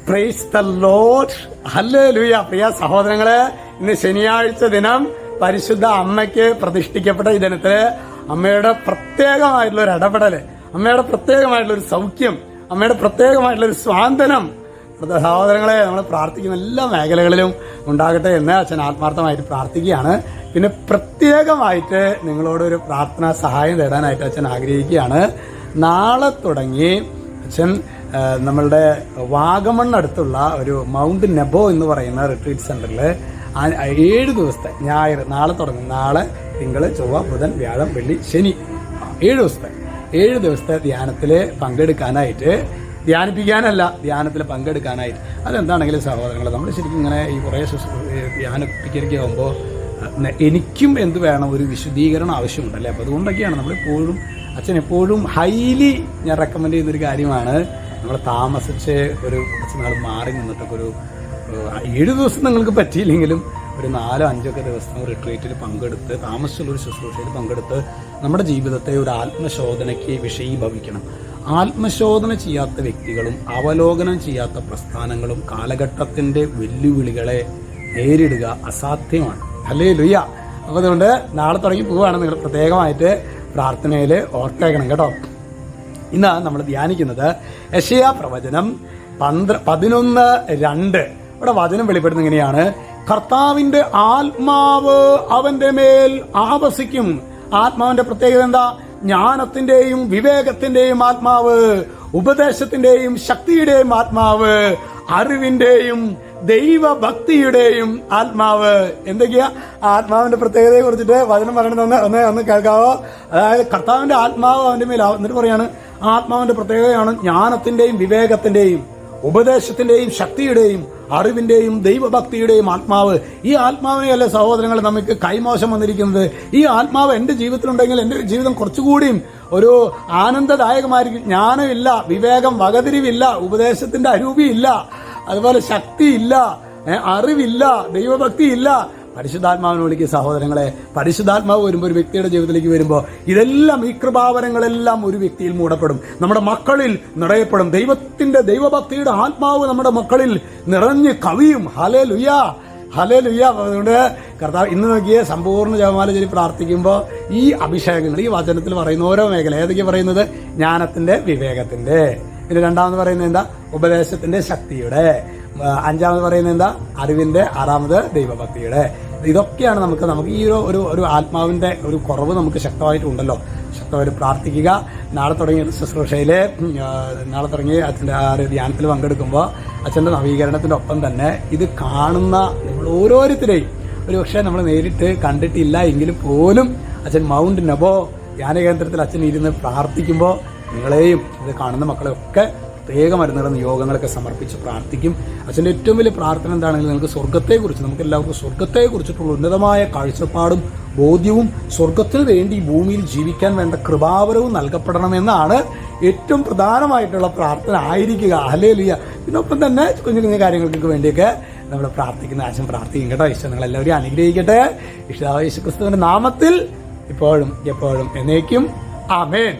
Praise the Lord. Hallelujah. പ്രിയ സഹോദരങ്ങളെ, ഇന്ന് ശനിയാഴ്ച ദിനം പരിശുദ്ധ അമ്മയ്ക്ക് പ്രതിഷ്ഠിക്കപ്പെട്ട ഈ ദിനത്തില് അമ്മയുടെ പ്രത്യേകമായിട്ടുള്ള ഒരു ഇടപെടല്, അമ്മയുടെ പ്രത്യേകമായിട്ടുള്ള ഒരു സൗഖ്യം, അമ്മയുടെ പ്രത്യേകമായിട്ടുള്ള ഒരു സ്വാന്തനം സഹോദരങ്ങളെ നമ്മൾ പ്രാർത്ഥിക്കുന്ന എല്ലാ മേഖലകളിലും ഉണ്ടാകട്ടെ എന്ന് അച്ഛൻ ആത്മാർത്ഥമായിട്ട് പ്രാർത്ഥിക്കുകയാണ്. പിന്നെ പ്രത്യേകമായിട്ട് നിങ്ങളോടൊരു പ്രാർത്ഥനാ സഹായം തേടാനായിട്ട് അച്ഛൻ ആഗ്രഹിക്കുകയാണ്. നാളെ തുടങ്ങി അച്ഛൻ നമ്മളുടെ വാഗമണ്ണടുത്തുള്ള ഒരു മൗണ്ട് നെബോ എന്ന് പറയുന്ന റിട്രീറ്റ് സെന്ററിൽ 7 ദിവസത്തെ ഞായർ, നാളെ തുടങ്ങും, നാളെ തിങ്കൾ, ചൊവ്വ, ബുധൻ, വ്യാഴം, വെള്ളി, ശനി, 7 ദിവസത്തെ ധ്യാനത്തിൽ പങ്കെടുക്കാനായിട്ട്, ധ്യാനിപ്പിക്കാനല്ല, ധ്യാനത്തിൽ പങ്കെടുക്കാനായിട്ട്. അതെന്താണെങ്കിലും സഹോദരങ്ങളെ, നമ്മൾ ശരിക്കും ഇങ്ങനെ ഈ കുറേ ധ്യാനിപ്പിക്കൊക്കെ ആകുമ്പോൾ എനിക്കും എന്ത് വേണം, ഒരു വിശുദ്ധീകരണം ആവശ്യമുണ്ടല്ലേ. അപ്പോൾ അതുകൊണ്ടൊക്കെയാണ് നമ്മളെപ്പോഴും അച്ഛൻ എപ്പോഴും ഹൈലി ഞാൻ റെക്കമെൻഡ് ചെയ്യുന്നൊരു കാര്യമാണ്, നമ്മൾ താമസിച്ച് ഒരു കുറച്ച് നാൾ മാറി നിന്നിട്ടൊക്കെ ഒരു 7 ദിവസം നിങ്ങൾക്ക് പറ്റിയില്ലെങ്കിലും ഒരു 4-5 ദിവസം റിട്രീറ്റിൽ പങ്കെടുത്ത്, താമസിച്ചുള്ളൊരു ശുശ്രൂഷയിൽ പങ്കെടുത്ത് നമ്മുടെ ജീവിതത്തെ ഒരു ആത്മശോധനയ്ക്ക് വിഷയീഭവിക്കണം. ആത്മശോധന ചെയ്യാത്ത വ്യക്തികളും അവലോകനം ചെയ്യാത്ത പ്രസ്ഥാനങ്ങളും കാലഘട്ടത്തിന്റെ വെല്ലുവിളികളെ നേരിടുക അസാധ്യമാണ്. ഹല്ലേലൂയ. അപ്പോൾ അതുകൊണ്ട് നാളെ തുടങ്ങി പോവുകയാണ്. നിങ്ങൾ പ്രത്യേകമായിട്ട് പ്രാർത്ഥനയിൽ ഓർത്തേക്കണം കേട്ടോ. ഇന്ന് നമ്മൾ ധ്യാനിക്കുന്നത് യെശയ്യാ പ്രവചനം 11:2. ഇവിടെ വചനം വെളിപ്പെടുന്നത് ഇങ്ങനെയാണ്: കർത്താവിന്റെ ആത്മാവ് അവന്റെ മേൽ ആവസിക്കും. ആത്മാവിന്റെ പ്രത്യേകത എന്താ? ജ്ഞാനത്തിന്റെയും വിവേകത്തിന്റെയും ആത്മാവ്, ഉപദേശത്തിന്റെയും ശക്തിയുടെയും ആത്മാവ്, അറിവിന്റെയും ദൈവഭക്തിയുടെയും ആത്മാവ്. എന്തൊക്കെയാ ആത്മാവിന്റെ പ്രത്യേകതയെ കുറിച്ചിട്ട് വചനം പറയണമെന്ന് ഒന്ന് കേൾക്കാവോ? അതായത് കർത്താവിന്റെ ആത്മാവ് അവന്റെ മേൽ, എന്നിട്ട് പറയാണ് ആത്മാവിന്റെ പ്രത്യേകതയാണ് ജ്ഞാനത്തിന്റെയും വിവേകത്തിന്റെയും ഉപദേശത്തിന്റെയും ശക്തിയുടെയും അറിവിന്റെയും ദൈവഭക്തിയുടെയും ആത്മാവ്. ഈ ആത്മാവിനെയല്ലേ സഹോദരങ്ങൾ നമുക്ക് കൈമോശം വന്നിരിക്കുന്നത്. ഈ ആത്മാവ് എന്റെ ജീവിതത്തിലുണ്ടെങ്കിൽ എന്റെ ജീവിതം കുറച്ചുകൂടിയും ഒരു ആനന്ദദായകമായിരിക്കും. ജ്ഞാനമില്ല, വിവേകം, വകതിരിവില്ല, ഉപദേശത്തിന്റെ അരൂപിയില്ല, അതുപോലെ ശക്തിയില്ല, അറിവില്ല, ദൈവഭക്തിയില്ല. പരിശുദ്ധാത്മാവിനെ വിളിക്കുക സഹോദരങ്ങളെ. പരിശുദ്ധാത്മാവ് വരുമ്പോൾ, ഒരു വ്യക്തിയുടെ ജീവിതത്തിലേക്ക് വരുമ്പോൾ ഇതെല്ലാം, ഈ കൃപാവരങ്ങളെല്ലാം ഒരു വ്യക്തിയിൽ മൂടപ്പെടും, നമ്മുടെ മക്കളിൽ നിറയപ്പെടും. ദൈവഭക്തിയുടെ ആത്മാവ് നമ്മുടെ മക്കളിൽ നിറഞ്ഞ് കവിയും. Hallelujah, hallelujah. അതുകൊണ്ട് കർത്താവ് ഇന്ന് നോക്കിയ സമ്പൂർണ്ണ ജപമാല ചൊല്ലി പ്രാർത്ഥിക്കുമ്പോൾ ഈ അഭിഷേകങ്ങൾ, ഈ വചനത്തിൽ പറയുന്ന ഓരോ മേഖല ഏതൊക്കെ പറയുന്നത്? ജ്ഞാനത്തിന്റെ, വിവേകത്തിന്റെ. പിന്നെ രണ്ടാമത് പറയുന്നത് എന്താ? ഉപദേശത്തിന്റെ, ശക്തിയുടെ. 5ാമത് പറയുന്നത് എന്താ? അറിവിന്റെ. 6ാമത് ദൈവഭക്തിയുടെ. ഇതൊക്കെയാണ് നമുക്ക് ഈ ഒരു ആത്മാവിന്റെ ഒരു കുറവ് നമുക്ക് ശക്തമായിട്ടുണ്ടല്ലോ. ശക്തമായിട്ട് പ്രാർത്ഥിക്കുക. നാളെ തുടങ്ങിയ ശുശ്രൂഷയിലെ, നാളെ തുടങ്ങി അച്ഛൻ്റെ ധ്യാനത്തിൽ പങ്കെടുക്കുമ്പോൾ അച്ഛൻ്റെ നവീകരണത്തിൻ്റെ ഒപ്പം തന്നെ ഇത് കാണുന്ന നമ്മൾ ഓരോരുത്തരെയും, ഒരു പക്ഷേ നമ്മൾ നേരിട്ട് കണ്ടിട്ടില്ല എങ്കിൽ പോലും അച്ഛൻ മൗണ്ട് നെബോ ധ്യാന കേന്ദ്രത്തിൽ അച്ഛൻ ഇരുന്ന് പ്രാർത്ഥിക്കുമ്പോൾ നിങ്ങളെയും ഇത് കാണുന്ന മക്കളെയൊക്കെ പ്രത്യേക മരുന്നുകളും യോഗങ്ങളൊക്കെ സമർപ്പിച്ച് പ്രാർത്ഥിക്കും. അച്ഛൻ്റെ ഏറ്റവും വലിയ പ്രാർത്ഥന എന്താണെങ്കിലും നിങ്ങൾക്ക് സ്വർഗത്തെക്കുറിച്ച്, നമുക്ക് എല്ലാവർക്കും സ്വർഗത്തെക്കുറിച്ചിട്ടുള്ള ഉന്നതമായ കാഴ്ചപ്പാടും ബോധ്യവും സ്വർഗത്തിന് വേണ്ടി ഭൂമിയിൽ ജീവിക്കാൻ വേണ്ട കൃപാവരവും നൽകപ്പെടണമെന്നാണ് ഏറ്റവും പ്രധാനമായിട്ടുള്ള പ്രാർത്ഥന ആയിരിക്കുക. ഹല്ലേലൂയ. പിന്നൊപ്പം തന്നെ കുഞ്ഞു കുഞ്ഞു കാര്യങ്ങൾക്ക് വേണ്ടിയൊക്കെ നമ്മൾ പ്രാർത്ഥിക്കുന്ന അച്ഛൻ പ്രാർത്ഥിക്കും കേട്ടോ. ഈശോ നിങ്ങളെല്ലാവരെയും അനുഗ്രഹിക്കട്ടെ. യേശുക്രിസ്തുവിന്റെ നാമത്തിൽ ഇപ്പോഴും എപ്പോഴും എന്നേക്കും ആമേൻ.